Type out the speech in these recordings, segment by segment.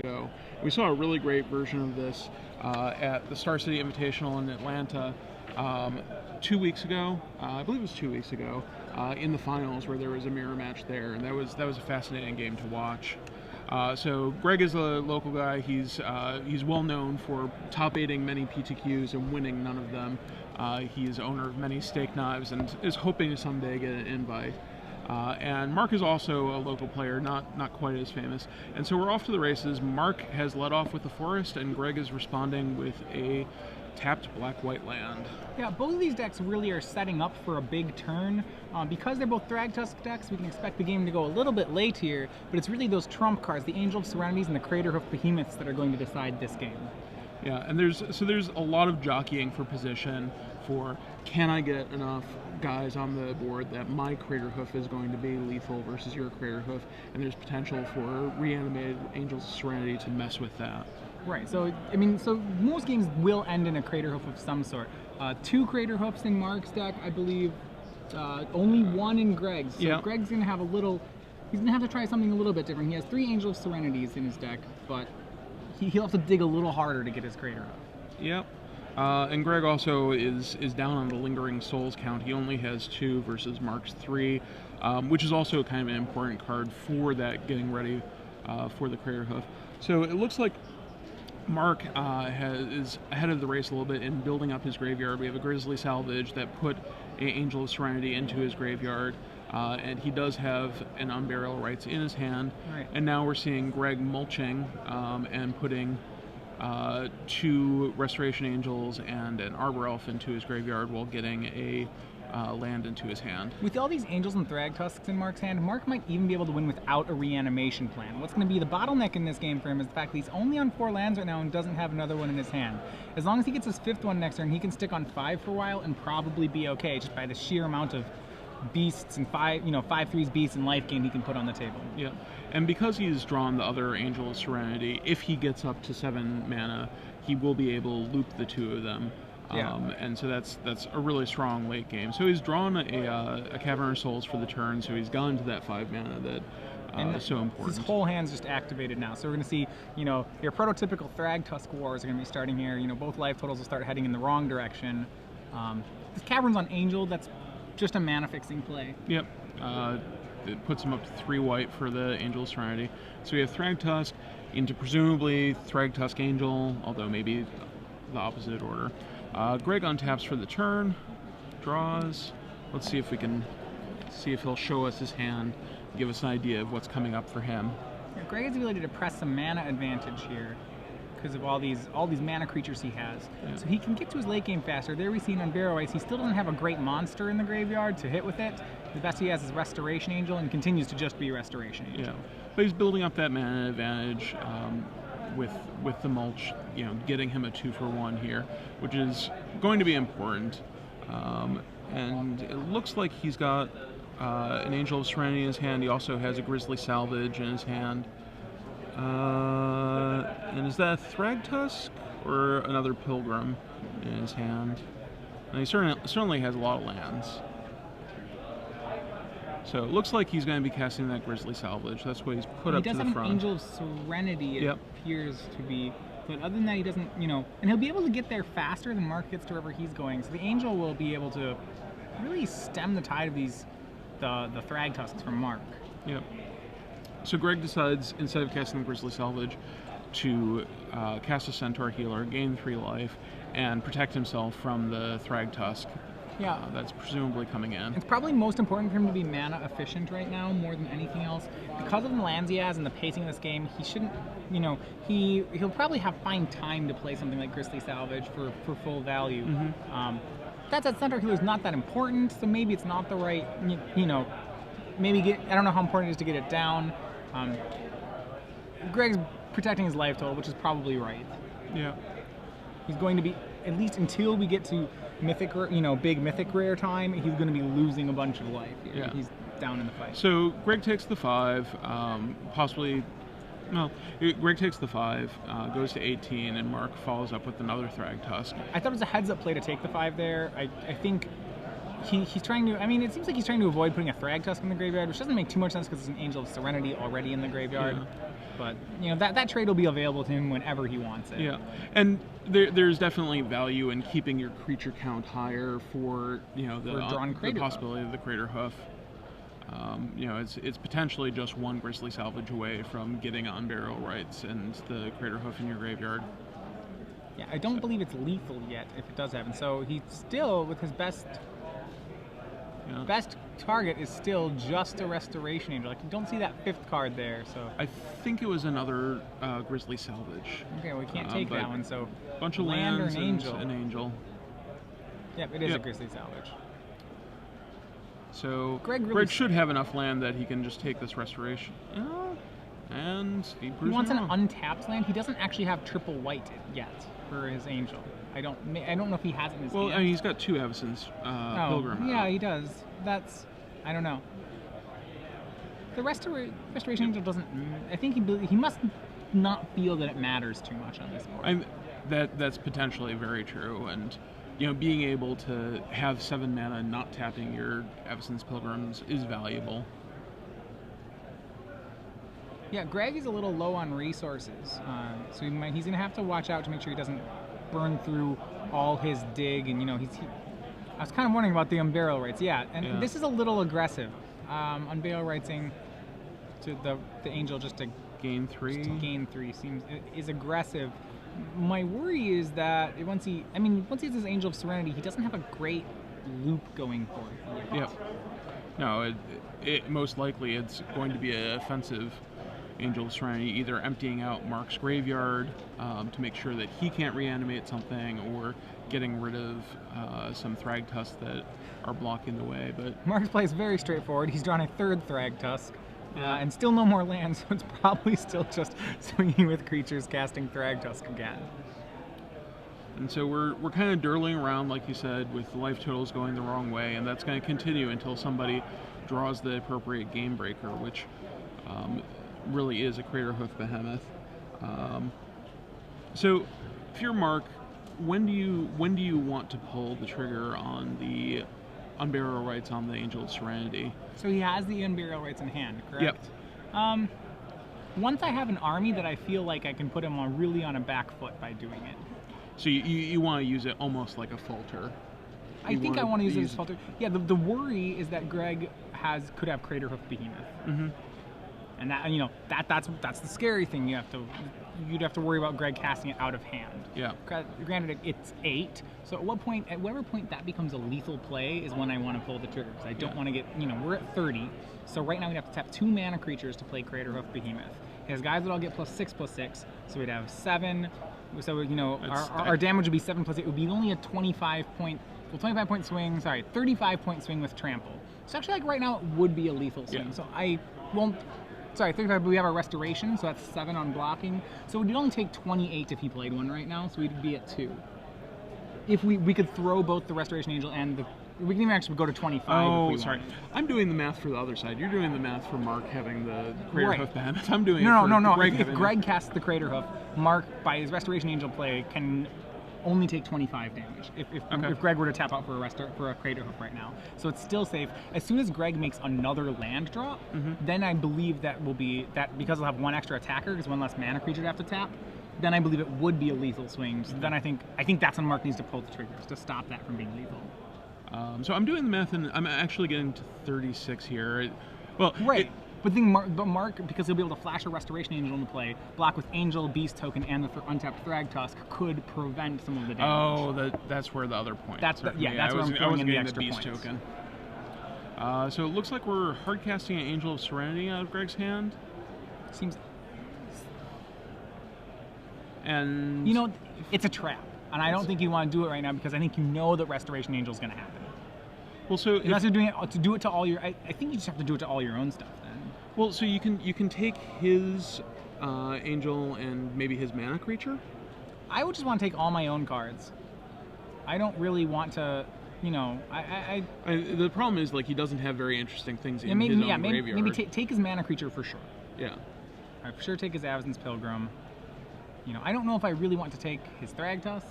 ago. We saw a really great version of this at the Star City Invitational in Atlanta 2 weeks ago. I believe it was 2 weeks ago in the finals, where there was a mirror match there, and that was a fascinating game to watch. So Greg is a local guy. He's well known for top 8ing many PTQs and winning none of them. He is owner of many steak knives and is hoping to someday get an invite. And Mark is also a local player, not quite as famous. And so we're off to the races. Mark has led off with the Forest, and Greg is responding with a tapped black-white land. Yeah, both of these decks really are setting up for a big turn. Because they're both Thragtusk decks, we can expect the game to go a little bit late here, but it's really those trump cards, the Angel of Serenities and the Craterhoof Behemoths, that are going to decide this game. Yeah, and there's a lot of jockeying for position for, can I get enough guys on the board that my Craterhoof is going to be lethal versus your Craterhoof, and there's potential for reanimated Angels of Serenity to mess with that. Right, so, I mean, so most games will end in a Craterhoof of some sort. 2 Craterhoofs in Mark's deck, I believe, only 1 in Greg's. So yeah. Greg's going to have he's going to have to try something a little bit different. He has 3 Angel of Serenities in his deck, but he'll have to dig a little harder to get his Craterhoof. Yep. And Greg also is down on the Lingering Souls count. He only has 2 versus Mark's 3, which is also kind of an important card for that getting ready for the Craterhoof. So it looks like Mark is ahead of the race a little bit in building up his graveyard. We have a Grizzly Salvage that put an Angel of Serenity into his graveyard, and he does have an Unburial Rites in his hand. Right. And now we're seeing Greg mulching and putting 2 Restoration Angels and an Arbor Elf into his graveyard while getting a land into his hand. With all these Angels and Thragtusks in Mark's hand, Mark might even be able to win without a reanimation plan. What's going to be the bottleneck in this game for him is the fact that he's only on 4 lands right now and doesn't have another one in his hand. As long as he gets his 5th one next turn, he can stick on 5 for a while and probably be okay, just by the sheer amount of beasts and 5/3 beasts and life gain he can put on the table. Yeah, and because he's drawn the other Angel of Serenity, if he gets up to 7 mana, he will be able to loop the 2 of them. Yeah. And so that's a really strong late game. So he's drawn a Cavern of Souls for the turn, so he's gone to that 5 mana that is so important. His whole hand's just activated now. So we're going to see, your prototypical Thragtusk wars are going to be starting here. Both life totals will start heading in the wrong direction. This Cavern's on Angel, that's just a mana fixing play. Yep. It puts him up to 3 white for the Angel of Serenity. So we have Thragtusk into presumably Thragtusk Angel, although maybe the opposite order. Greg untaps for the turn, draws. Let's see if we can see if he'll show us his hand, give us an idea of what's coming up for him. Yeah, Greg has the ability to press some mana advantage here because of all these mana creatures he has. Yeah. So he can get to his late game faster. There we see on Unburial Rites, he still doesn't have a great monster in the graveyard to hit with it. The best he has is Restoration Angel, and continues to just be Restoration Angel. Yeah, but he's building up that mana advantage with the mulch, getting him a 2-for-1 here, which is going to be important. And it looks like he's got an Angel of Serenity in his hand. He also has a Grizzly Salvage in his hand. And is that a Thragtusk or another Pilgrim in his hand? And he certainly has a lot of lands. So it looks like he's going to be casting that Grizzly Salvage. That's what he's put up to the front. He does have an Angel of Serenity, it appears to be. But other than that, he doesn't, and he'll be able to get there faster than Mark gets to wherever he's going. So the Angel will be able to really stem the tide of the Thragtusks from Mark. Yep. So Greg decides, instead of casting the Grizzly Salvage, to cast a Centaur Healer, gain 3 life, and protect himself from the Thragtusk. Yeah, that's presumably coming in. It's probably most important for him to be mana efficient right now, more than anything else. Because of the lands he has and the pacing of this game, he shouldn't, he'll probably find time to play something like Grizzly Salvage for full value. Mm-hmm. That said, Centaur Healer is not that important, so maybe it's not the right, maybe I don't know how important it is to get it down. Greg's protecting his life total, which is probably right. Yeah. He's going to be, at least until we get to mythic, big mythic rare time, he's going to be losing a bunch of life here. Yeah. He's down in the fight. So Greg takes the 5, Greg takes the 5, goes to 18, and Mark follows up with another Thragtusk. I thought it was a heads-up play to take the 5 there. I think he's trying to. I mean, it seems like he's trying to avoid putting a Thragtusk in the graveyard, which doesn't make too much sense because it's an Angel of Serenity already in the graveyard. Yeah. But that trade will be available to him whenever he wants it. Yeah, and there's definitely value in keeping your creature count higher for the possibility of the Crater Hoof. It's potentially just one Grizzly Salvage away from getting on burial rights and the Crater Hoof in your graveyard. Yeah, I don't believe it's lethal yet if it does happen. So he's still with his best target is still just a Restoration Angel. Like, you don't see that 5th card there. So I think it was another Grizzly Salvage. Okay, well, we can't take that one. So bunch of land lands or an angel. and an angel. Yep, it is a Grizzly Salvage. So Greg should have enough land that he can just take this Restoration. And he wants an untapped land. He doesn't actually have triple white yet for his angel. I don't know if he has it in his hand. I mean, he's got 2 Avacyn's Pilgrim. Yeah, he does. I don't know. The Restoration Angel doesn't. I think he must not feel that it matters too much on this board. That's potentially very true, and being able to have 7 mana and not tapping your Avacyn's Pilgrims is valuable. Yeah, Greg is a little low on resources, so he's going to have to watch out to make sure he doesn't burn through all his dig. And I was kind of wondering about the Unburial Rights. And this is a little aggressive. Unburial Rightsing to the Angel just to gain 3. is aggressive. My worry is that once he has this Angel of Serenity, he doesn't have a great loop going for him. Yep. No, it most likely it's going to be an offensive Angel of Serenity, either emptying out Mark's graveyard to make sure that he can't reanimate something, or getting rid of some Thragtusk that are blocking the way. But Mark's play is very straightforward. He's drawn a 3rd Thragtusk. And still no more lands, so it's probably still just swinging with creatures, casting Thragtusk again. And so we're kind of dirling around, like you said, with the life totals going the wrong way, and that's going to continue until somebody draws the appropriate game breaker, which really is a Crater Hoof Behemoth. So, if you're Mark, when do you want to pull the trigger on the Unburial Rights on the Angel of Serenity? So he has the Unburial Rights in hand, correct? Yep. Once I have an army that I feel like I can put him really on a back foot by doing it. So you want to use it almost like a falter. I think I want to use it as a falter. Yeah, the worry is that Greg could have Crater Hoof Behemoth. Mm-hmm. And that's the scary thing. You'd have to worry about Greg casting it out of hand. Yeah. Granted, it's 8. So at whatever point that becomes a lethal play is when I want to pull the trigger, because I don't want to get. We're at 30. So right now we'd have to tap 2 mana creatures to play Crater Hoof Behemoth. He has guys that all get +6/+6. So we'd have 7. So our damage would be 7 +8. It would be only a 25 point swing. Sorry, 35 point swing with trample. So actually, right now it would be a lethal swing. Yeah. So I won't. Sorry, 35, but we have our Restoration, so that's 7 on blocking. So it would only take 28 if he played one right now, so we'd be at 2. If we could throw both the Restoration Angel and we can even actually go to 25 if we sorry. want. I'm doing the math for the other side. You're doing the math for Mark having the Crater Hoof Behemoth. I'm doing No. If Greg casts the Crater Hoof, Mark, by his Restoration Angel play, can only take 25 damage if Greg were to tap out for a Crater Hoof right now. So it's still safe. As soon as Greg makes another land drop, then I believe that will be because he'll have 1 extra attacker, because 1 less mana creature to have to tap. Then I believe it would be a lethal swing. So then I think that's when Mark needs to pull the triggers to stop that from being lethal. So I'm doing the math, and I'm actually getting to 36 here. Right. But Mark, because he'll be able to flash a Restoration Angel into play, block with Angel, Beast Token, and the untapped Thragtusk, could prevent some of the damage. Oh, that's where the other point. That's where I'm throwing in the extra Beast points. Token. So it looks like we're hard casting an Angel of Serenity out of Greg's hand. Seems. And it's a trap, and I don't think you want to do it right now, because I think that Restoration Angel is going to happen. Well, so unless you're doing it to do it to all your, I think you just have to do it to all your own stuff then. Well, so you can take his Angel and maybe his mana creature. I would just want to take all my own cards. I don't really want to, the problem is, he doesn't have very interesting things in his own graveyard. Maybe take his mana creature for sure. Yeah. I for sure take his Avacyn's Pilgrim. I don't know if I really want to take his Thragtusk.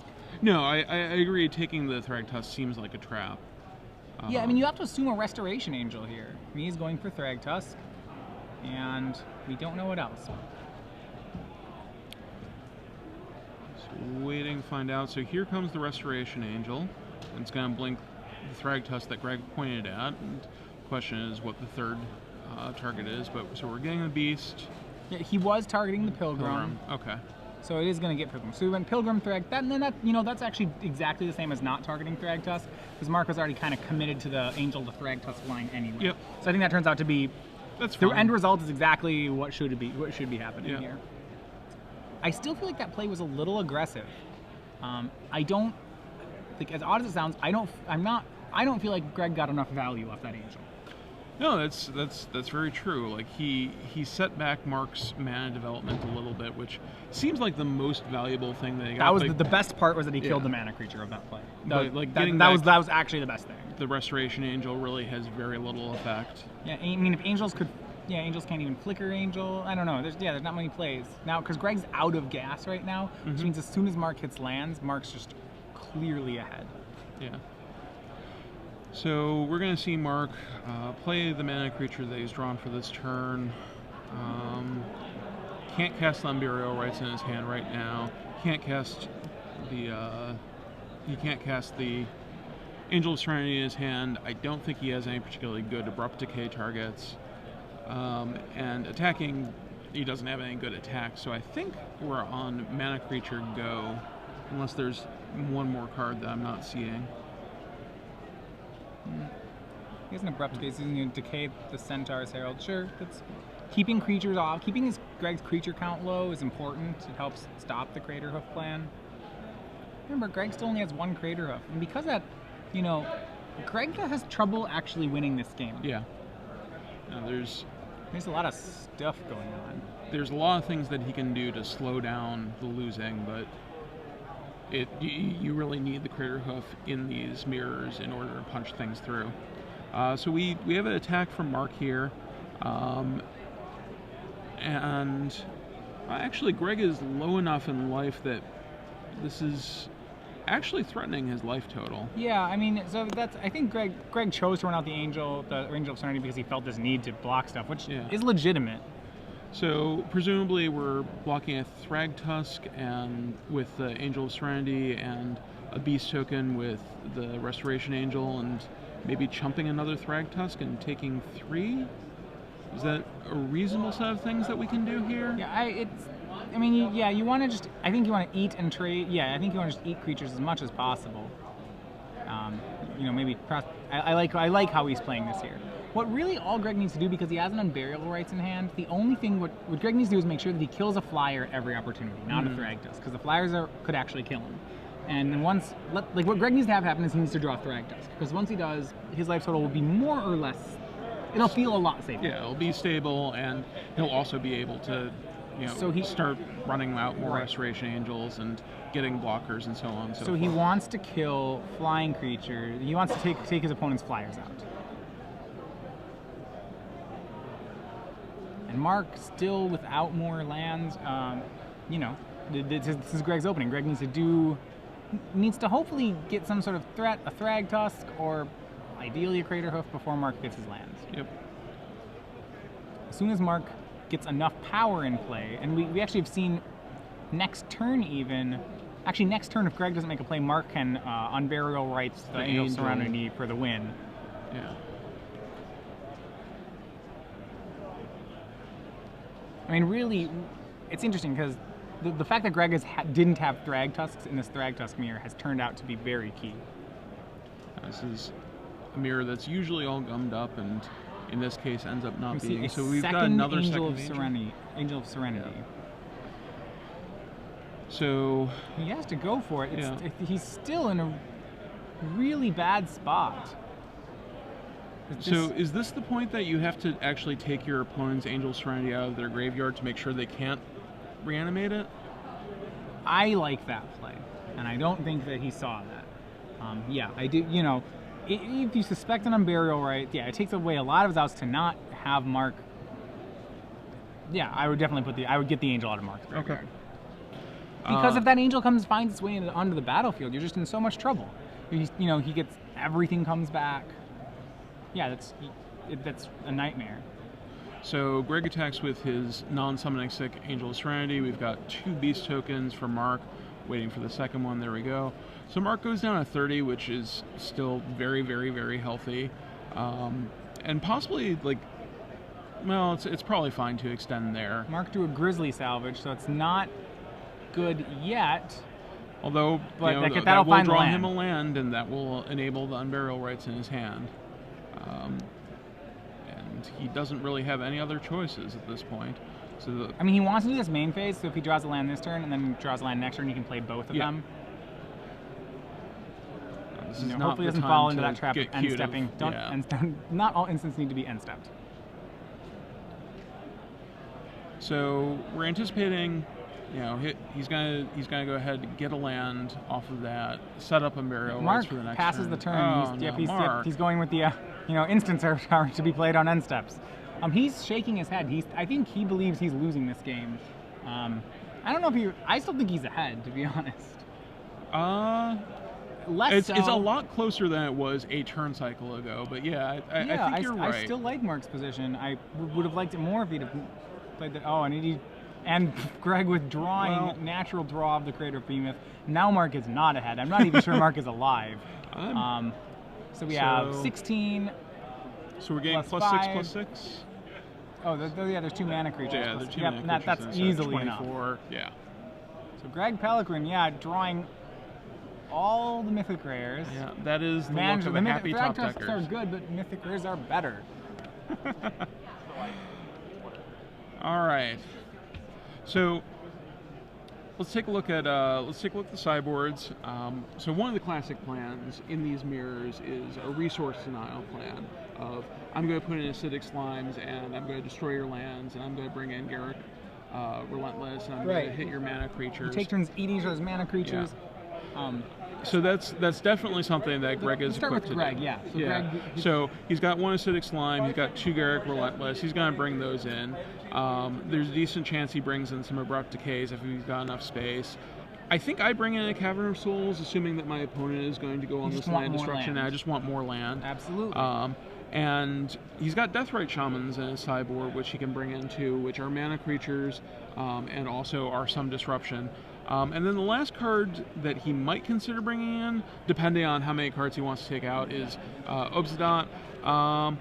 No, I agree. Taking the Thragtusk seems like a trap. Yeah, I mean, you have to assume a Restoration Angel here. I mean, he's going for Thragtusk, and we don't know what else. So waiting to find out. So here comes the Restoration Angel. And it's going to blink the Thragtusk that Greg pointed at. And the question is what the third target is. But so we're getting the Beast. Yeah, he was targeting the Pilgrim. Okay. So it is going to get Pilgrim. So we went Pilgrim, Thrag. That's actually exactly the same as not targeting Thragtusk, because Mark was already kind of committed to the Angel to Thragtusk line anyway. Yep. So I think that turns out to be. That's the fine. end result is exactly what should be happening Yeah. here. I still feel like that play was a little aggressive. I don't, like, as odd as it sounds, I don't feel like Greg got enough value off that Angel. No, that's very true. Like he set back Mark's mana development a little bit, which seems like the most valuable thing that he got. That was the best part was that he killed the mana creature of that play. That was actually the best thing. The Restoration Angel really has very little effect. Yeah, I mean, if Angels could, Angels can't even flicker Angel. I don't know. There's not many plays now because Greg's out of gas right now, which means as soon as Mark hits lands, Mark's just clearly ahead. Yeah. So we're going to see Mark play the mana creature that he's drawn for this turn. Can't cast the Unburial Rites in his hand right now. Can't cast the he can't cast the Angel of Serenity in his hand. I don't think he has any particularly good Abrupt Decay targets. And attacking, he doesn't have any good attacks. So I think we're on mana creature go, unless there's one more card that I'm not seeing. He has an Abrupt Decay, so he's going to decay the Centaur's Herald. Sure, that's keeping creatures off. Keeping Greg's creature count low is important. It helps stop the Crater Hoof plan. Remember, Greg still only has one Crater Hoof, and because of that, Greg has trouble actually winning this game. Yeah. Now there's a lot of stuff going on. There's a lot of things that he can do to slow down the losing, but you really need the Crater Hoof in these mirrors in order to punch things through. So we have an attack from Mark here, and actually Greg is low enough in life that this is actually threatening his life total. Yeah, I mean, so I think Greg chose to run out the Angel of Serenity because he felt this need to block stuff, which is legitimate. So presumably we're blocking a Thragtusk and with the Angel of Serenity and a Beast token with the Restoration Angel and maybe chumping another Thragtusk and taking 3? Is that a reasonable set of things that we can do here? Yeah, you want to just, I think you want to eat and trade. Yeah, I think you want to just eat creatures as much as possible. Maybe I like how he's playing this here. What really all Greg needs to do, because he has an Unburial Rites in hand, the only thing what Greg needs to do is make sure that he kills a flyer at every opportunity, not a Thragtusk, because the flyers could actually kill him. And then what Greg needs to have happen is he needs to draw Thragtusk, because once he does, his life total will be more or less, it'll feel a lot safer. Yeah, it'll be stable, and he'll also be able to, start running out more Restoration Angels and getting blockers and so on and so forth. He wants to kill flying creatures. He wants to take his opponent's flyers out. And Mark still without more lands. This is Greg's opening. Greg needs to hopefully get some sort of threat, a Thragtusk, or ideally a Crater Hoof before Mark gets his lands. Yep. As soon as Mark gets enough power in play, and we actually have seen next turn even. Actually, next turn, if Greg doesn't make a play, Mark can Unburial Rites the Angel of Serenity for the win. Yeah. I mean, really, it's interesting because the fact that Greg didn't have Thragtusks in this Thragtusk mirror has turned out to be very key. This is a mirror that's usually all gummed up, and in this case ends up not being. So we've got another Angel of Serenity. So he has to go for it. He's still in a really bad spot. So is this the point that you have to actually take your opponent's Angel of Serenity out of their graveyard to make sure they can't reanimate it? I like that play, and I don't think that he saw that. Yeah, I do. If you suspect an Unburial Rite, it takes away a lot of his outs to not have Mark. Yeah, I would definitely I would get the Angel out of Mark's graveyard. Okay. Because if that Angel finds its way onto the battlefield, you're just in so much trouble. He gets everything comes back. Yeah, that's a nightmare. So Greg attacks with his non-summoning stick, Angel of Serenity. We've got 2 beast tokens for Mark, waiting for the second one. There we go. So Mark goes down to 30, which is still very, very, very healthy. And possibly, like, well, it's probably fine to extend there. Mark drew a Grizzly Salvage, so it's not good yet. Although, but that will draw him a land, and that will enable the Unburial Rights in his hand. And he doesn't really have any other choices at this point. So I mean, he wants to do this main phase, so if he draws a land this turn and then draws a land next turn, he can play both of them. Hopefully doesn't fall into that trap of end-stepping. Not all instants need to be end-stepped. So we're anticipating, he's gonna go ahead and get a land off of that, set up Unburial Rights for the next passes turn. the turn. He's going with the instant service power to be played on end steps. He's shaking his head. I think he believes he's losing this game. I don't know if I still think he's ahead, to be honest. It's a lot closer than it was a turn cycle ago, but I think you're right. I still like Mark's position. I would have liked it more if he'd have played that. And Greg withdrawing natural draw of the Crater of Behemoth. Now Mark is not ahead. I'm not even sure Mark is alive. So we have 16. So we're getting plus 6, plus 6? Oh, there's 2 mana creatures. Yeah, there's 2 mana creatures. That's easily 24, enough. Yeah. So Greg Peloquin, drawing all the Mythic Rares. Yeah, that is the look of the happy top deckers. Are good, but Mythic Rares are better. All right. So let's take a look at the sideboards. So one of the classic plans in these mirrors is a resource denial plan of I'm going to put in acidic slimes and I'm going to destroy your lands and I'm going to bring in Garruk Relentless and I'm going to hit your mana creatures. You take turns eating each other's mana creatures. Yeah. So that's definitely something that Greg is equipped to do. Greg, yeah. So yeah. Greg, so he's got 1 acidic slime, he's got 2 Garruk Relentless. He's going to bring those in. There's a decent chance he brings in some Abrupt Decays if he's got enough space. I think I bring in a Cavern of Souls, assuming that my opponent is going to go on this land destruction. I just want more land. Absolutely. And he's got Deathrite Shamans in his sideboard, which he can bring in too, which are mana creatures and also are some disruption. And then the last card that he might consider bringing in, depending on how many cards he wants to take out, is Obsidian. I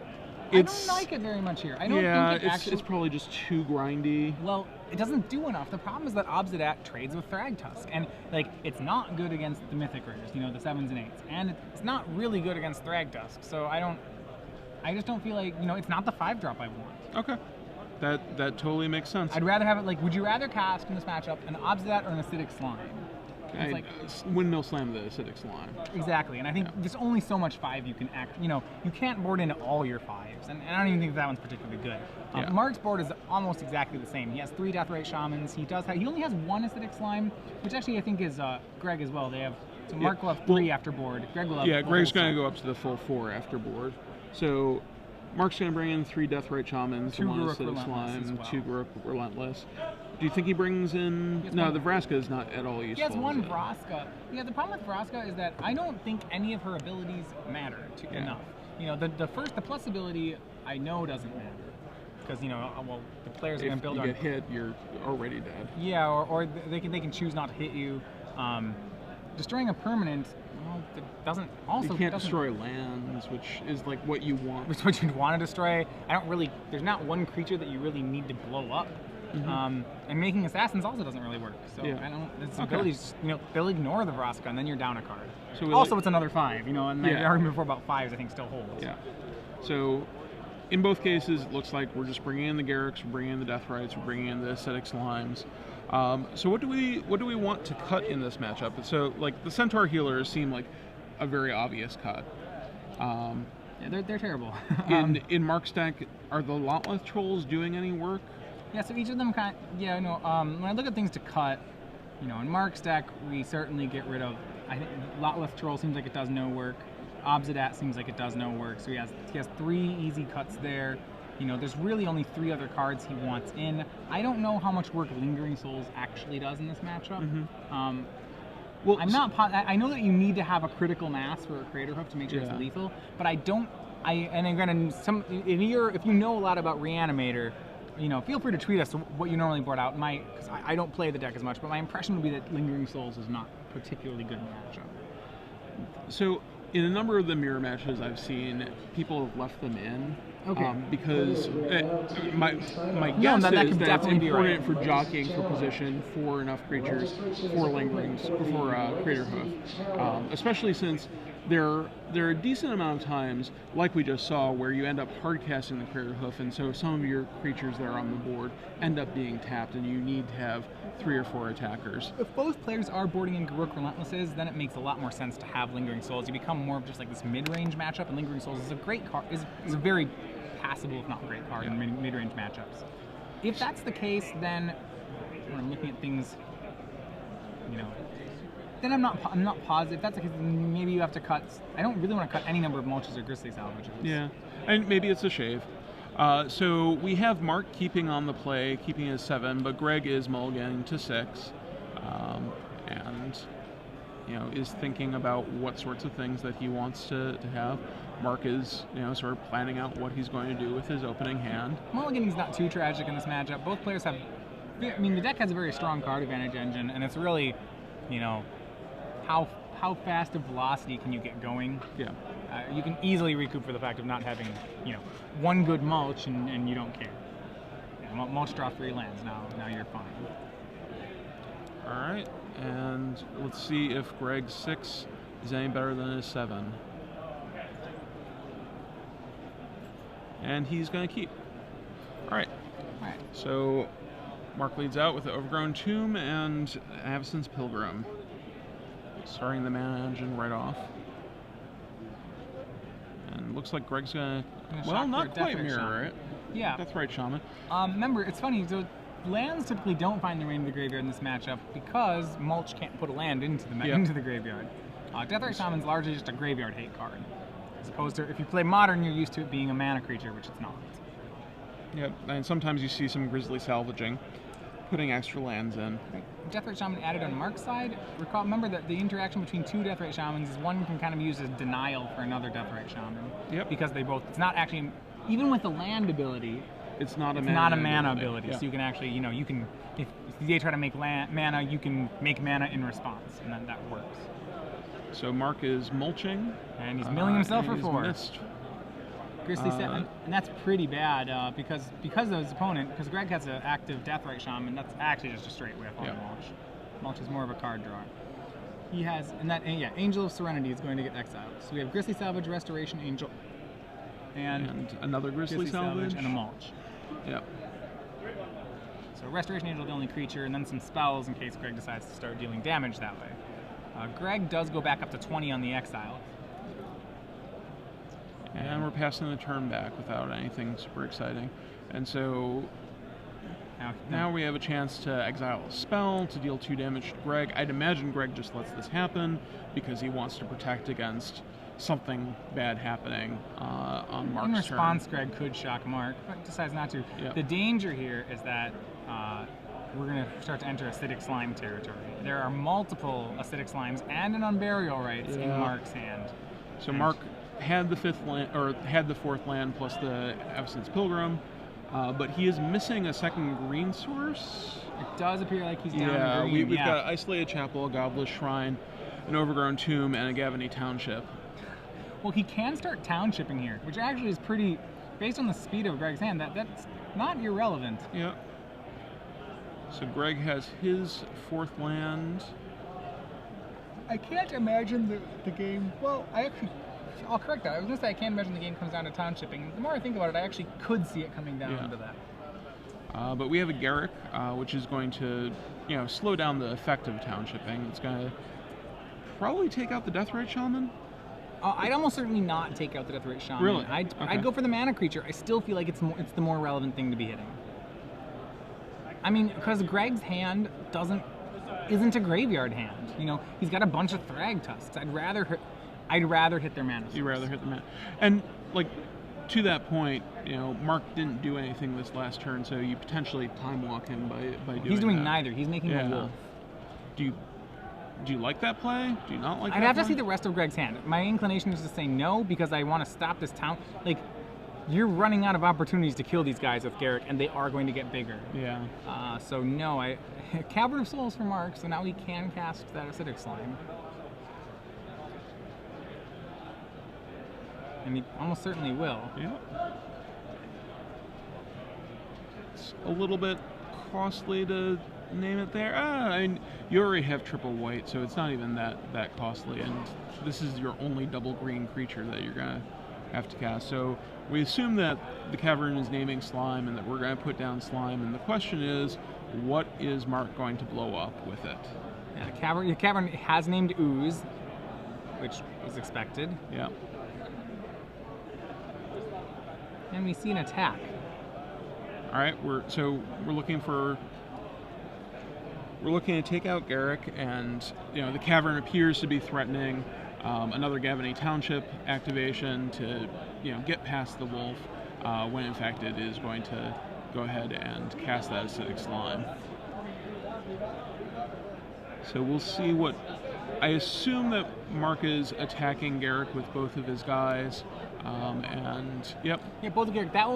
don't like it very much here. I don't think it's probably just too grindy. Well, it doesn't do enough. The problem is that Obsidian trades with Thragtusk, and it's not good against the Mythic Rares, the 7s and 8s, and it's not really good against Thragtusk. So I just don't feel like it's not the 5-drop I want. Okay. That totally makes sense. I'd rather have it would you rather cast in this matchup an Obsidian or an Acidic Slime? Windmill Slam the Acidic Slime. Exactly, and I think there's only so much 5 you can you can't board into all your 5s, and I don't even think that one's particularly good. Mark's board is almost exactly the same. He has 3 Deathrite Shamans. He only has 1 Acidic Slime, which actually I think is Greg as well. They have Mark will have 3 after board. Greg will have Greg's going to go up to the full 4 after board. So Mark's going to bring in 3 Deathrite Shamans, 2 1 Garruk Acidic Slime, well. 2 Garruk Relentless. Do you think he brings in... No, the Vraska is not at all useful. He has 1 Vraska. Yeah, the problem with Vraska is that I don't think any of her abilities matter enough. The plus ability I know doesn't matter. Because, the players are going to build on... If you get hit, you're already dead. Yeah, or they can choose not to hit you. Destroying a permanent... It doesn't also. You can't destroy lands, which is what you want. Which is what you'd want to destroy. There's not one creature that you really need to blow up. Mm-hmm. And making assassins also doesn't really work. So its abilities, they'll ignore the Vraska, and then you're down a card. So it's another 5, and the argument before about 5s I think still holds. Yeah. So in both cases, it looks like we're just bringing in the Garruks, we're bringing in the Deathrites, we're bringing in the Acidic Slimes. So what do we want to cut in this matchup? So the Centaur Healers seem like a very obvious cut. They're terrible. in Mark's deck, are the Lotleth Trolls doing any work? Yeah, so each of them when I look at things to cut, in Mark's deck we certainly get rid of. I think Lotleth Troll seems like it does no work. Obsidian seems like it does no work. So he has 3 easy cuts there. There's really only 3 other cards he wants in. I don't know how much work Lingering Souls actually does in this matchup. Mm-hmm. Well, I know that you need to have a critical mass for a Crater Hoof to make sure it's lethal, but I don't And then granted, if you know a lot about Reanimator, feel free to tweet us what you normally board out. Because I don't play the deck as much, but my impression would be that Lingering Souls is not particularly good in matchup. So, in a number of the mirror matches I've seen, people have left them in. Okay. Because my guess that is could that it's definitely be right. important for jockeying for position, for enough creatures, for lingerings, for Crater Hoof. Especially since there are a decent amount of times, like we just saw, where you end up hardcasting the Crater Hoof, and so some of your creatures that are on the board end up being tapped, and you need to have 3 or 4 attackers. If both players are boarding in Garruk Relentlesses, then it makes a lot more sense to have Lingering Souls. You become more of just like this mid-range matchup, and Lingering Souls is a great card. Is a very passable, if not great card in mid-range matchups. If that's the case, then when I'm looking at things, then I'm not positive. If that's the case, then maybe you have to cut. I don't really want to cut any number of mulches or Grizzly Salvages. Yeah, and maybe it's a shave. So we have Mark keeping on the play, keeping his 7, but Greg is mulliganing to 6, and is thinking about what sorts of things that he wants to have. Mark is sort of planning out what he's going to do with his opening hand. Mulliganing's not too tragic in this matchup. Both players have. The deck has a very strong card advantage engine, and it's really, how fast a velocity can you get going? Yeah. You can easily recoup for the fact of not having, one good mulch and you don't care. Mulch draw 3 lands, now you're fine. All right, and let's see if Greg's 6 is any better than his 7. And he's going to keep. All right. So Mark leads out with the Overgrown Tomb and Avacyn's Pilgrim. Starting the mana engine right off. And looks like Greg's gonna not quite mirror it. Yeah. Deathrite Shaman. Remember, it's funny, so lands typically don't find their way into the graveyard in this matchup because mulch can't put a land into the graveyard. Deathrite Shaman's largely just a graveyard hate card. As opposed to, if you play Modern, you're used to it being a mana creature, which it's not. Yep, and sometimes you see some Grizzly salvaging, putting extra lands in. Deathrite Shaman added on Mark's side. Remember that the interaction between 2 Deathrite Shamans is one can kind of use as denial for another Deathrite Shaman. Yep. Because it's not actually, even with the land ability, it's not a mana ability. Yeah. So you can actually, if they try to make mana, you can make mana in response, and then that works. So Mark is mulching. And he's milling himself for 4. Missed. Grizzly and that's pretty bad because of his opponent, because Greg has an active Deathrite Shaman, that's actually just a straight whiff on mulch. Mulch is more of a card draw. He has, Angel of Serenity is going to get exiled. So we have Grizzly Salvage, Restoration Angel, and another Grizzly Salvage, and a mulch. Yep. So Restoration Angel, the only creature, and then some spells in case Greg decides to start dealing damage that way. Greg does go back up to 20 on the exile. And we're passing the turn back without anything super exciting. And so now we have a chance to exile a spell to deal 2 damage to Greg. I'd imagine Greg just lets this happen because he wants to protect against something bad happening on Mark's turn. In response, Greg could shock Mark, but decides not to. Yeah. The danger here is that we're going to start to enter acidic slime territory. There are multiple acidic slimes and an Unburial Rites in Mark's hand. So Mark had the 5th land, or had the 4th land plus the Avacyn's Pilgrim, but he is missing a second green source. It does appear like he's down in green. We've got Isolated Chapel, a Godless Shrine, an Overgrown Tomb, and a Gavany Township. Well, he can start townshipping here, which actually is pretty, based on the speed of Greg's hand, that's not irrelevant. Yeah. So Greg has his 4th land. I can't imagine the game. Well, I'll correct that. I was going to say I can't imagine the game comes down to townshipping. The more I think about it, I actually could see it coming down to that. But we have a Garruk, which is going to, slow down the effect of townshipping. It's going to probably take out the Deathrite Shaman. I'd almost certainly not take out the Deathrite Shaman. Really? I'd go for the mana creature. I still feel like it's the more relevant thing to be hitting. I mean, because Greg's hand isn't a graveyard hand. He's got a bunch of Thrag Tusks. I'd rather hit their mana source. You'd rather hit the mana. And, to that point, Mark didn't do anything this last turn, so you potentially time walk him by doing that. He's doing neither. He's making a wolf. Do you Do you like that play? Do you not like that I'd have play? to see the rest of Greg's hand. My inclination is to say no because I want to stop this town. Like, you're running out of opportunities to kill these guys with Garrick, and they are going to get bigger. Yeah. So no, Cavern of Souls for Mark, so now he can cast that Acidic Slime. And he almost certainly will. Yeah. It's a little bit costly to name it there. You already have triple white, so it's not even that costly, and this is your only double green creature that you're gonna have to cast. So we assume that the Cavern is naming slime and that we're gonna put down slime, and the question is, what is Mark going to blow up with it? Yeah, the Cavern has named Ooze, which is expected. Yeah. And we see an attack. All right, we're looking to take out Garrick, and the Cavern appears to be threatening another Gavany Township activation to get past the wolf, when in fact it is going to go ahead and cast that Acidic Slime. So we'll see what. I assume that Mark is attacking Garrick with both of his guys, and yep. Yeah, both of Garrick. That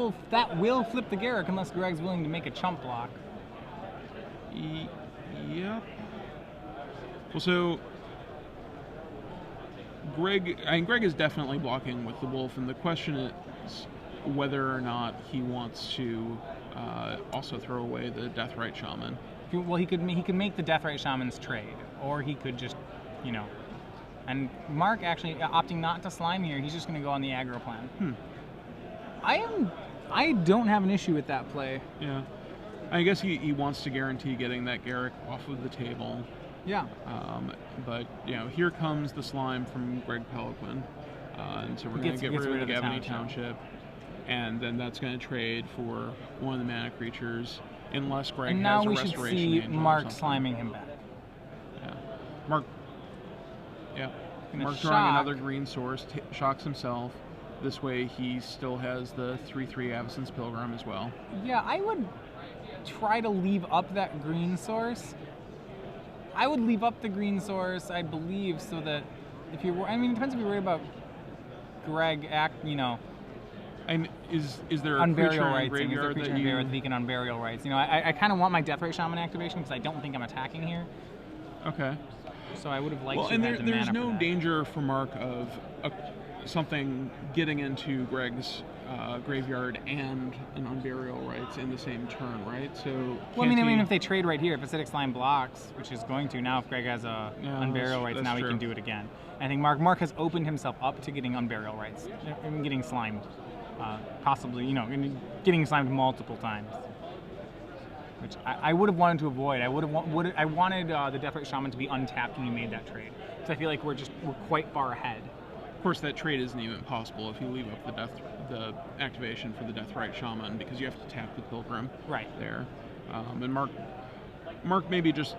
will flip the Garrick unless Greg's willing to make a chump block. Yep. Well, so Greg is definitely blocking with the wolf, and the question is whether or not he wants to also throw away the Deathrite Shaman. Well, he could make the Deathrite Shaman's trade, or he could just, And Mark actually opting not to slime here. He's just going to go on the aggro plan. I don't have an issue with that play. Yeah. I guess he wants to guarantee getting that Garrick off of the table. Yeah. But here comes the slime from Greg Peloquin, and so we're going to get rid of the Gavany Township, and then that's going to trade for one of the mana creatures, unless Greg and has now a we Restoration should see Angel Mark or something. sliming him back. Yeah. Mark. Yeah. Mark shock. drawing another green source, shocks himself. This way he still has the 3/3 Avacyn's Pilgrim as well. Yeah, I would try to leave up that green source. I would leave up the green source, I believe, so that if you're, it depends if you're worried about Greg And is there a on creature burial in rights, graveyard that you... that can on burial rights? I kind of want my Deathrite Shaman activation because I don't think I'm attacking here. Okay. So I would have liked Well, to and have the there's mana no for that. danger for Mark of something getting into Greg's graveyard and an Unburial Rights in the same turn, right? So. Well, if they trade right here, if Acidic Slime blocks, which is going to now, if Greg has a Unburial Rights, now he can do it again. I think Mark has opened himself up to getting Unburial Rights and getting slimed, possibly, getting slimed multiple times. Which I would have wanted to avoid. I wanted the Deathrite Shaman to be untapped when we made that trade, because I feel like we're quite far ahead. Of course, that trade isn't even possible if you leave up the activation for the Deathrite Shaman, because you have to tap the Pilgrim there. And Mark maybe just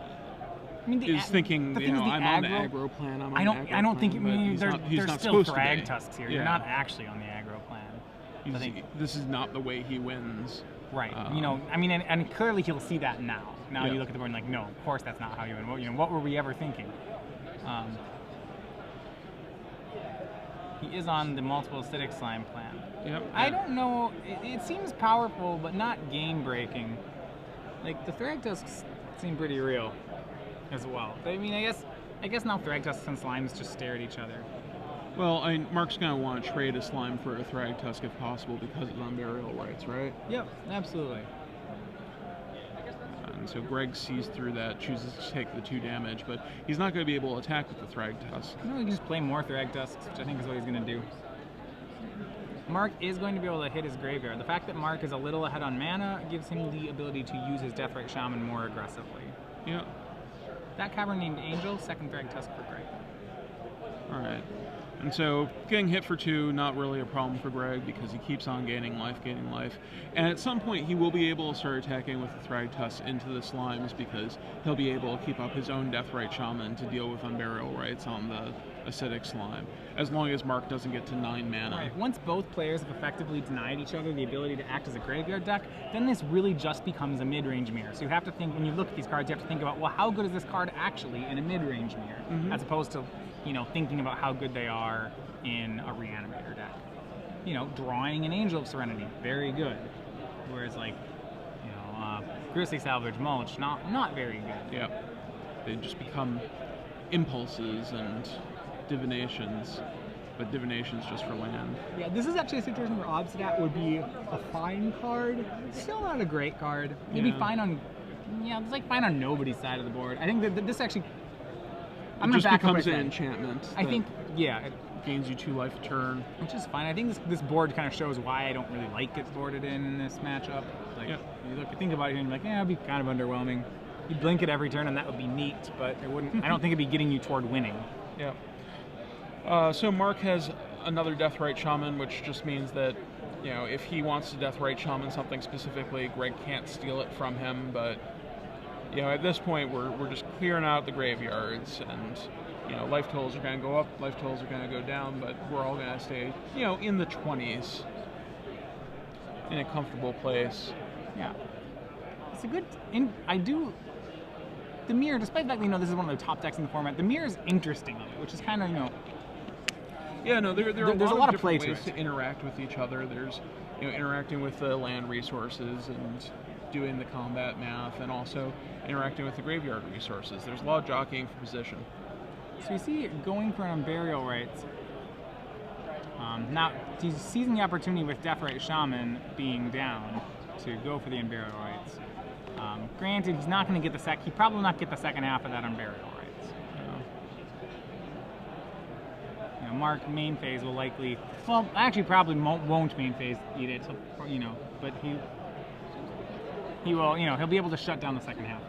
is thinking, I'm on the aggro plan. I don't think. He's not still supposed Thrag to be. Tusks here. Yeah. You're not actually on the aggro plan. This is not the way he wins. Right. And clearly he'll see that now. Now you look at the board and like, no, of course that's not how you win. What were we ever thinking? He is on the multiple Acidic Slime plan. Yep. I don't know. It seems powerful, but not game breaking. Like the Thrag Tusks seem pretty real, as well. But I guess now Thrag Tusks and Slimes just stare at each other. Well, Mark's going to want to trade a slime for a Thrag Tusk if possible because it's on Burial Rights, right? Yep, absolutely. And so Greg sees through that, chooses to take the 2 damage, but he's not going to be able to attack with the Thrag Tusk. No, he can just play more Thrag Tusks, which I think is what he's going to do. Mark is going to be able to hit his graveyard. The fact that Mark is a little ahead on mana gives him the ability to use his Deathrite Shaman more aggressively. Yeah. That Cavern named Angel, second Thrag Tusk for Greg. All right. And so getting hit for 2, not really a problem for Greg because he keeps on gaining life. And at some point he will be able to start attacking with the Thragtusk into the slimes because he'll be able to keep up his own Deathrite Shaman to deal with Unburial Rites on the acidic slime, as long as Mark doesn't get to 9 mana. Right. Once both players have effectively denied each other the ability to act as a graveyard deck, then this really just becomes a mid-range mirror. So you have to think, when you look at these cards, you have to think about, well, how good is this card actually in a mid-range mirror, as opposed to, you know, thinking about how good they are in a Reanimator deck. You know, drawing an Angel of Serenity, very good. Whereas, like, you know, Grizzly Salvage, Mulch, not very good. Yeah. They just become impulses and divinations, but divinations just for land. Yeah, this is actually a situation where Obsidat would be a fine card. Still not a great card. Maybe fine on, it's like fine on nobody's side of the board. I think that this actually, it just becomes an enchantment. I think, it gains you 2 life a turn, which is fine. I think this board kind of shows why I don't really like it boarded in this matchup. Like, you think about it and you're like, it'd be kind of underwhelming. You blink it every turn and that would be neat, but it wouldn't. I don't think it'd be getting you toward winning. Yeah. So Mark has another Deathrite Shaman, which just means that, you know, if he wants to Deathrite Shaman something specifically, Greg can't steal it from him. But, you know, at this point, we're just clearing out the graveyards, and, you know, life totals are going to go up, life totals are going to go down, but we're all going to stay, you know, in the 20s, in a comfortable place. Yeah. It's a good. The mirror, despite the fact that, you know, this is one of the top decks in the format, the mirror is interesting on it, which is kind of, you know. Yeah, no, there are there's a lot of play different ways to to interact with each other. There's, you know, interacting with the land resources and doing the combat math, and also interacting with the graveyard resources. There's a lot of jockeying for position. So you see, going for an Unburial Rites. Now he's seizing the opportunity with Deathrite Shaman being down to go for the Unburial Rites. Granted, he's not going to get he probably not get the second half of that Unburial Rites. You know, Mark main phase will likely, well, actually probably won't main phase eat it, you know, but he will, you know, he'll be able to shut down the second half of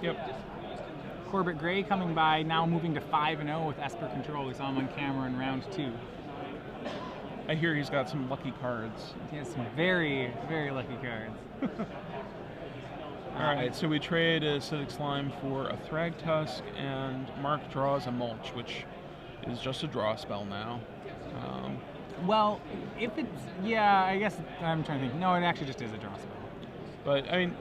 it. Yep. Corbett Gray coming by, now moving to 5-0 with Esper Control. We saw him on camera in round 2. I hear he's got some lucky cards. He has some very, very lucky cards. Alright, so we trade a Acidic Slime for a Thragtusk, and Mark draws a Mulch, which is just a draw spell now. Well, if it's, I guess I'm trying to think. No, it actually just is a draw spell. But, I mean,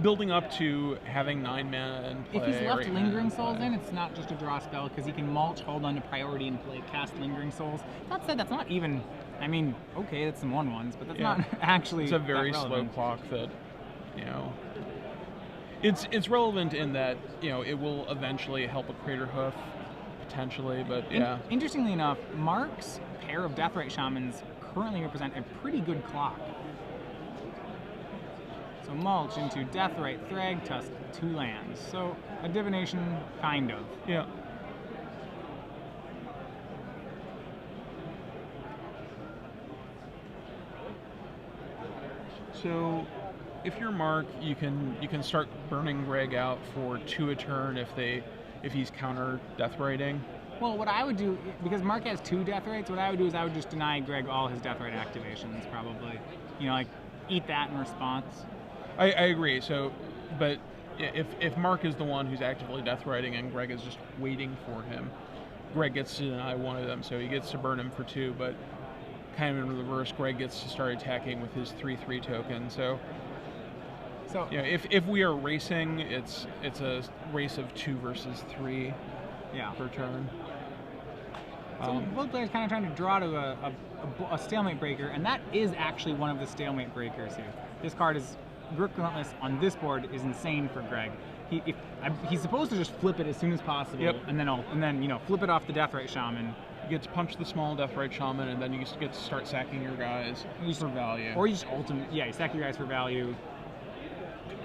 building up to having 9 mana in play. If he's left Lingering Souls in, it's not just a draw spell, because he can Mulch, hold on to priority, and play, cast Lingering Souls. That said, that's not even, I mean, okay, that's some 1/1s, but that's not actually It's a very slow clock that, you know, it's relevant in that, you know, it will eventually help a Crater Hoof, potentially, but Interestingly enough, Mark's pair of Deathrite Shamans currently represent a pretty good clock. So Mulch into Deathrite, Thragtusk, 2 lands. So a divination, kind of. Yeah. So if you're Mark, you can start burning Greg out for 2 a turn if he's counter Deathrighting. Well, what I would do, because Mark has 2 Deathrights, what I would do is I would just deny Greg all his Deathrite activations, probably. You know, like, eat that in response. I agree. So, but if Mark is the one who's actively Deathrighting and Greg is just waiting for him, Greg gets to deny one of them, so he gets to burn him for 2, but kind of in reverse, Greg gets to start attacking with his 3/3 token. So you know, if we are racing, it's a race of 2 versus 3 per turn. So both players kind of trying to draw to a stalemate breaker, and that is actually one of the stalemate breakers here. This card is Relentless on this board is insane for Greg. He's supposed to just flip it as soon as possible, and then you know, flip it off the Deathrite Shaman. You get to punch the small Deathrite Shaman, and then you get to start sacking your guys for value. Or you just you sack your guys for value.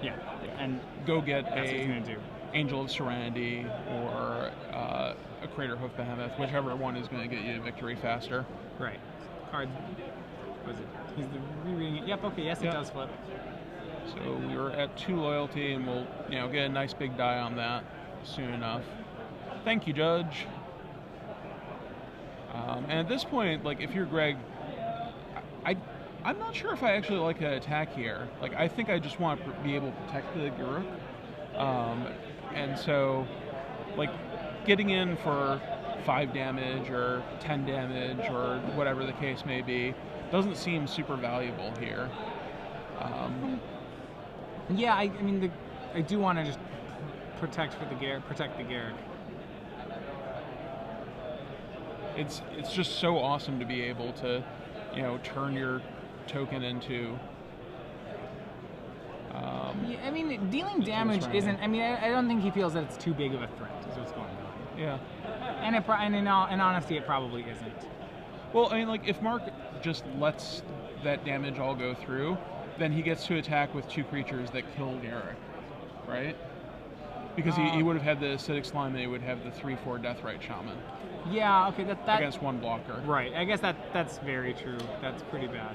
Yeah, and go get that's what he's gonna do. Angel of Serenity or a Crater Hoof Behemoth, whichever one is going to get you to victory faster. Right. Card. Was it? He's rereading it. Yep. Okay. Yes, it does flip. So we were at 2 loyalty, and we'll, you know, get a nice big die on that soon enough. Thank you, Judge. And at this point, like if you're Greg, I'm not sure if I actually like an attack here. Like I think I just want to be able to protect the Garruk. And so, like, getting in for 5 damage or 10 damage or whatever the case may be doesn't seem super valuable here. Yeah, I mean, I do want to just protect the Garruk. It's just so awesome to be able to, you know, turn your token into. Yeah, I mean, dealing damage isn't. I mean, I don't think he feels that it's too big of a threat. Is what's going on. Yeah. And in honesty, it probably isn't. Well, I mean, like if Mark just lets that damage all go through, then he gets to attack with 2 creatures that kill Garruk, right? Because he would have had the acidic slime and he would have the 3/4 Deathrite Shaman. Yeah. Okay. That against 1 blocker. Right. I guess that's very true. That's pretty bad.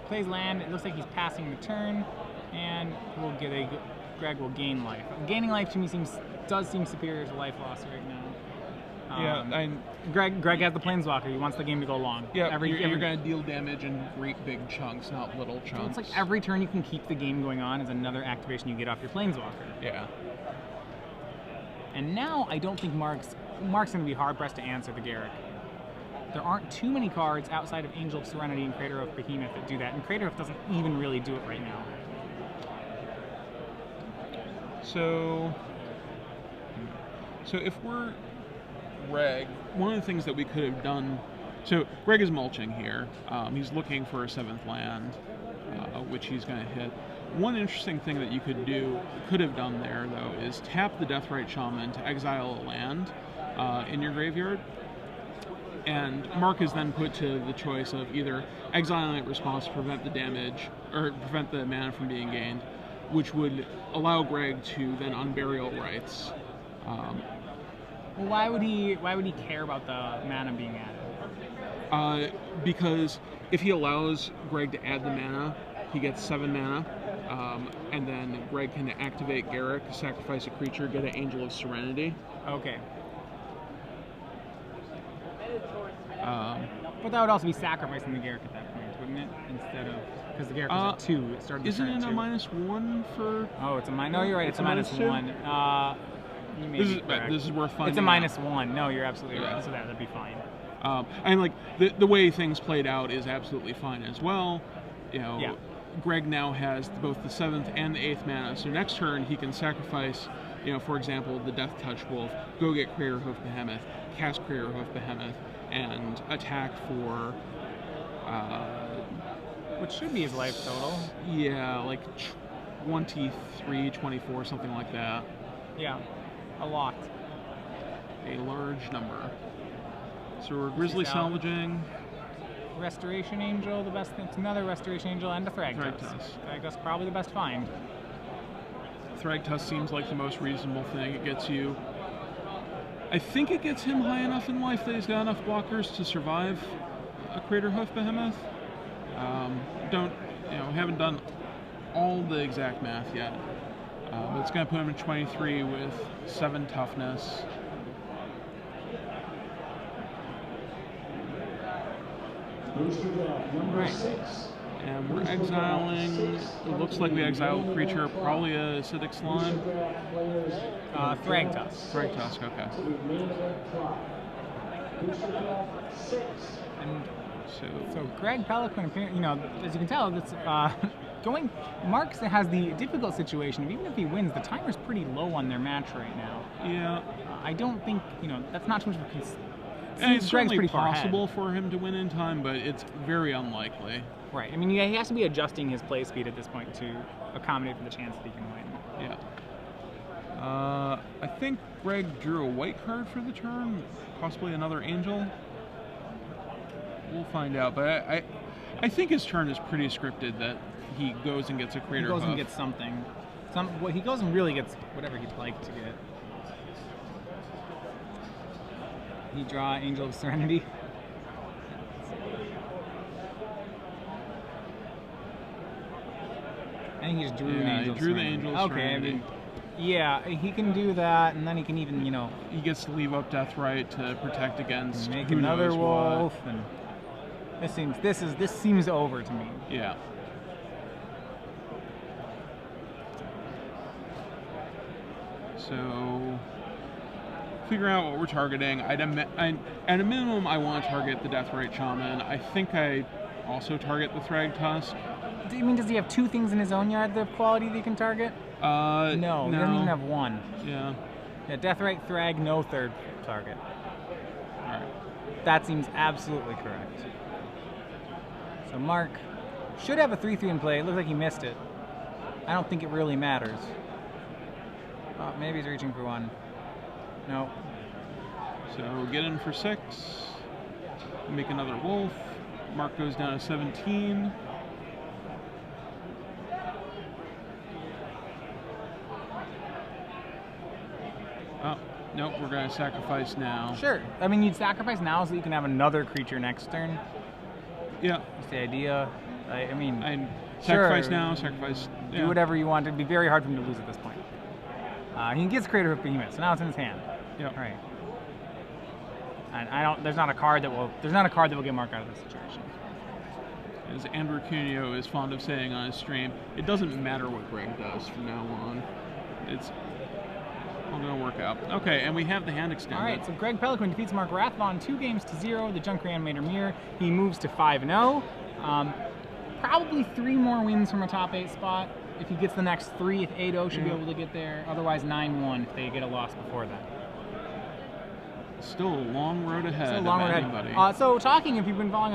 Plays land. It looks like he's passing the turn, and we'll get Greg will gain life. Gaining life to me does seem superior to life loss right now. Greg has the Planeswalker. He wants the game to go long. Yeah, you're going to deal damage in great big chunks, not little chunks. So it's like every turn you can keep the game going on is another activation you get off your Planeswalker. Yeah. And now I don't think Mark's going to be hard pressed to answer the Garruk. There aren't too many cards outside of Angel of Serenity and Crater of Behemoth that do that, and Crater of doesn't even really do it right now. So if we're Greg, one of the things that we could have done, so Greg is mulching here. He's looking for a 7th land, which he's going to hit. One interesting thing that you could have done there, though, is tap the Deathrite Shaman to exile a land in your graveyard. And Mark is then put to the choice of either exiling it response to prevent the damage, or prevent the mana from being gained, which would allow Greg to then unburial rights. Well, why would he care about the mana being added? Because if he allows Greg to add the mana, he gets 7 mana, and then Greg can activate Garruk, sacrifice a creature, get an Angel of Serenity. Okay. But that would also be sacrificing the Garruk at that point, wouldn't it? Instead of, because the Garruk was at 2, it started the turn at 2. Isn't it a -1 for? Oh, it's a minus. No, you're right. It's a -1. You may be correct. This is worth finding. It's a -1. No, you're absolutely right. So that'd be fine. And like the way things played out is absolutely fine as well. You know, yeah. Greg now has both the 7th and the 8th mana. So next turn he can sacrifice, you know, for example, the Death Touch Wolf, go get Craterhoof Behemoth, cast Craterhoof Behemoth, and attack for which should be his life total. Yeah, like 23, 24, something like that. Yeah, a lot. A large number. So we're Grizzly salvaging. Restoration Angel, the best thing. It's another Restoration Angel and a Thragtusk. Thragtusk probably the best find. Thragtusk seems like the most reasonable thing. It gets you. I think it gets him high enough in life that he's got enough blockers to survive a Craterhoof Behemoth. Haven't done all the exact math yet. But it's going to put him in 23 with 7 toughness. Number 6. And we're exiling. It looks like we exiled a creature, probably a acidic slime. Thragtusk. Thragtusk, okay. And so Greg Peloquin, you know, as you can tell, that's going. Marks has the difficult situation of even if he wins, the timer's pretty low on their match right now. Yeah. I don't think, you know, that's not too much of a and it's certainly possible for him to win in time, but it's very unlikely. Right. I mean, he has to be adjusting his play speed at this point to accommodate for the chance that he can win. Yeah. I think Greg drew a white card for the turn, possibly another Angel. We'll find out, but I think his turn is pretty scripted. That he goes and gets a Craterhoof. He goes and gets something. He goes and really gets whatever he'd like to get. He draw Angel of Serenity. I think he just drew an Angel of Serenity. The Angel of Serenity. I mean, Yeah, he can do that, and then he can even, you know, He gets to leave up Deathrite to protect against make who another knows wolf. what. And this seems over to me. Yeah. So figure out what we're targeting. At a minimum, I want to target the Deathrite Shaman. I think I also target the Thrag Tusk. Do you mean, does he have 2 things in his own yard that have quality that he can target? No, he doesn't even have 1. Yeah. Yeah, Deathrite, Thrag, no third target. Alright. That seems absolutely correct. So Mark should have a 3-3 in play. It looks like he missed it. I don't think it really matters. Oh, maybe he's reaching for 1. No. So get in for 6. Make another wolf. Mark goes down to 17. Oh, nope, we're going to sacrifice now. Sure. I mean, you'd sacrifice now so you can have another creature next turn. Yeah. That's the idea. I mean, sacrifice sure, now, sacrifice. Do whatever you want. It'd be very hard for him to lose at this point. He gets Creator of Behemoth, so now it's in his hand. Yeah. All right. And there's not a card that will get Mark out of this situation. As Andrew Cuneo is fond of saying on his stream, it doesn't matter what Greg does from now on. It's all going to work out. Okay, and we have the hand extended. All right, so Greg Peloquin defeats Mark Rathvon 2-0. The Junk Reanimator Mirror. He moves to 5-0. Probably 3 more wins from a top 8 spot. If he gets the next 3, if 8-0 should be able to get there. Otherwise 9-1 if they get a loss before that. Still a long road ahead. So talking, if you've been following